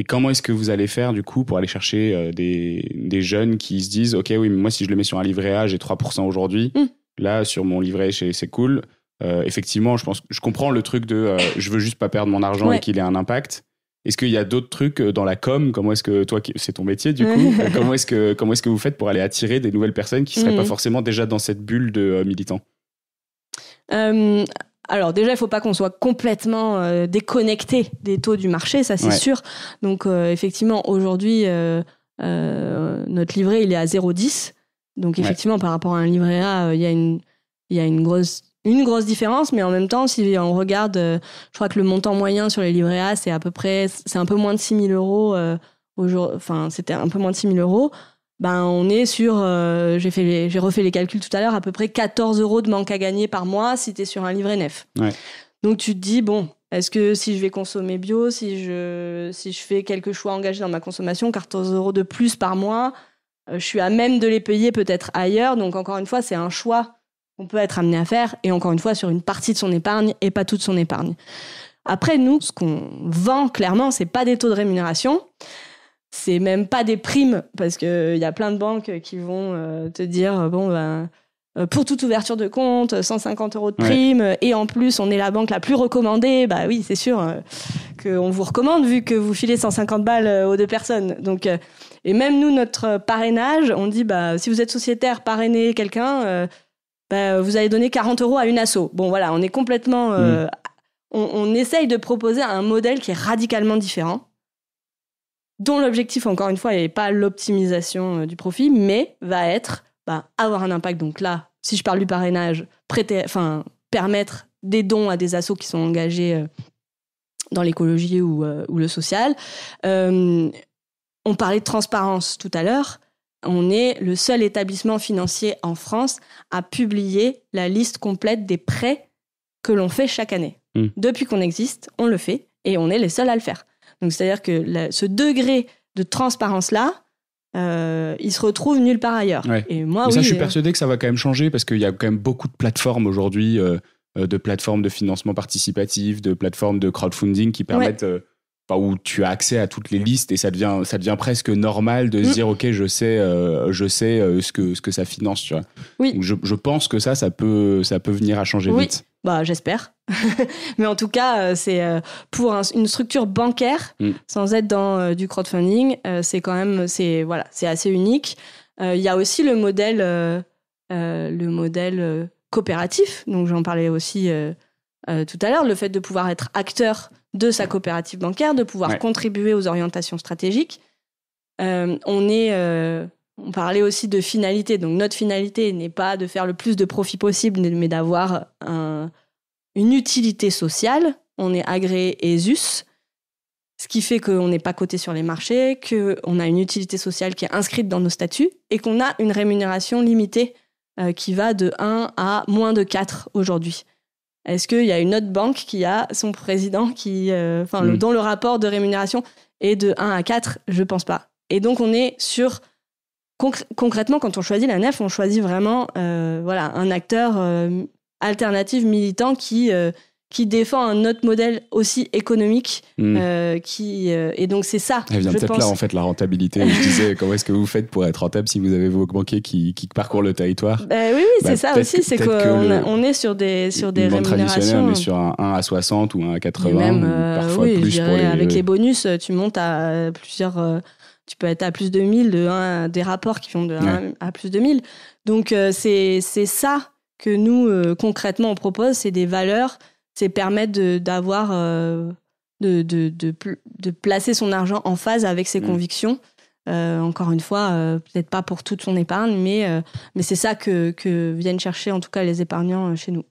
Et comment est-ce que vous allez faire, du coup, pour aller chercher des jeunes qui se disent « Ok, oui, mais moi, si je le mets sur un livret A, j'ai 3% aujourd'hui. Là, sur mon livret, c'est cool. » Effectivement, je comprends le truc de je veux juste pas perdre mon argent et qu'il ait un impact. Est-ce qu'il y a d'autres trucs dans la com? Comment est-ce que toi, c'est ton métier du coup, comment est-ce que vous faites pour aller attirer des nouvelles personnes qui seraient pas forcément déjà dans cette bulle de militants? Alors déjà, il faut pas qu'on soit complètement déconnecté des taux du marché, ça c'est sûr. Donc effectivement, aujourd'hui, notre livret il est à 0,10. Donc effectivement, par rapport à un livret A, il y a une grosse différence, mais en même temps, si on regarde, je crois que le montant moyen sur les livrets A, c'est un peu moins de 6 000 euros. C'était un peu moins de 6 000 euros. Ben, on est sur, j'ai refait les calculs tout à l'heure, à peu près 14 euros de manque à gagner par mois si t'es sur un livret neuf. Ouais. Donc tu te dis, bon, est-ce que si je vais consommer bio, si je fais quelques choix engagés dans ma consommation, 14 euros de plus par mois, je suis à même de les payer peut-être ailleurs. Donc encore une fois, c'est un choix qu'on peut être amené à faire, et encore une fois sur une partie de son épargne et pas toute son épargne. Après, nous, ce qu'on vend clairement, c'est pas des taux de rémunération, c'est même pas des primes, parce qu'il y a plein de banques qui vont te dire pour toute ouverture de compte, 150 euros de prime, et en plus on est la banque la plus recommandée. Bah oui, c'est sûr qu'on vous recommande vu que vous filez 150 balles aux deux personnes. Donc, et même nous, notre parrainage, on dit si vous êtes sociétaire, parrainez quelqu'un, vous allez donner 40 euros à une asso. Bon voilà, on est complètement... on essaye de proposer un modèle qui est radicalement différent, dont l'objectif, encore une fois, n'est pas l'optimisation du profit, mais va être avoir un impact. Donc là, si je parle du parrainage, permettre des dons à des assos qui sont engagés dans l'écologie ou le social. On parlait de transparence tout à l'heure. On est le seul établissement financier en France à publier la liste complète des prêts que l'on fait chaque année. Depuis qu'on existe, on le fait et on est les seuls à le faire. Donc, c'est-à-dire que ce degré de transparence-là, il se retrouve nulle part ailleurs. Ouais. Et moi, mais ça, je suis persuadé que ça va quand même changer parce qu'il y a quand même beaucoup de plateformes aujourd'hui, de plateformes de financement participatif, de plateformes de crowdfunding qui permettent... où tu as accès à toutes les listes et ça devient presque normal de se dire ok, je sais ce que ça finance, tu vois. Oui. Donc je pense que ça peut venir à changer vite. J'espère. Mais en tout cas, c'est pour une structure bancaire sans être dans du crowdfunding, c'est quand même c'est assez unique. Il y a aussi le modèle coopératif, donc j'en parlais aussi tout à l'heure, le fait de pouvoir être acteur de sa coopérative bancaire, de pouvoir contribuer aux orientations stratégiques. On parlait aussi de finalité. Donc, notre finalité n'est pas de faire le plus de profit possible, mais d'avoir une utilité sociale. On est agréé ESUS, ce qui fait qu'on n'est pas coté sur les marchés, qu'on a une utilité sociale qui est inscrite dans nos statuts et qu'on a une rémunération limitée qui va de 1 à moins de 4 aujourd'hui. Est-ce qu'il y a une autre banque qui a son président dont le rapport de rémunération est de 1 à 4? Je ne pense pas. Et donc, on est sur... Concrètement, quand on choisit la nef, on choisit vraiment un acteur alternatif, militant, qui défend un autre modèle aussi économique. Et donc, c'est ça. Elle vient peut-être là, en fait, la rentabilité. Je disais, comment est-ce que vous faites pour être rentable si vous avez vos banquiers qui parcourent le territoire? Oui, c'est ça aussi. C'est qu'on est sur des rémunérations. On est sur un 1 à 60 ou un à 80, même, parfois plus pour les... Avec les bonus, tu montes à plusieurs... tu peux être à plus de 1000, des rapports qui vont de 1 à plus de 1000. Donc, c'est ça que nous, concrètement, on propose. C'est des valeurs, c'est permettre de placer son argent en phase avec ses convictions. Encore une fois, peut-être pas pour toute son épargne, mais c'est ça que viennent chercher en tout cas les épargnants chez nous.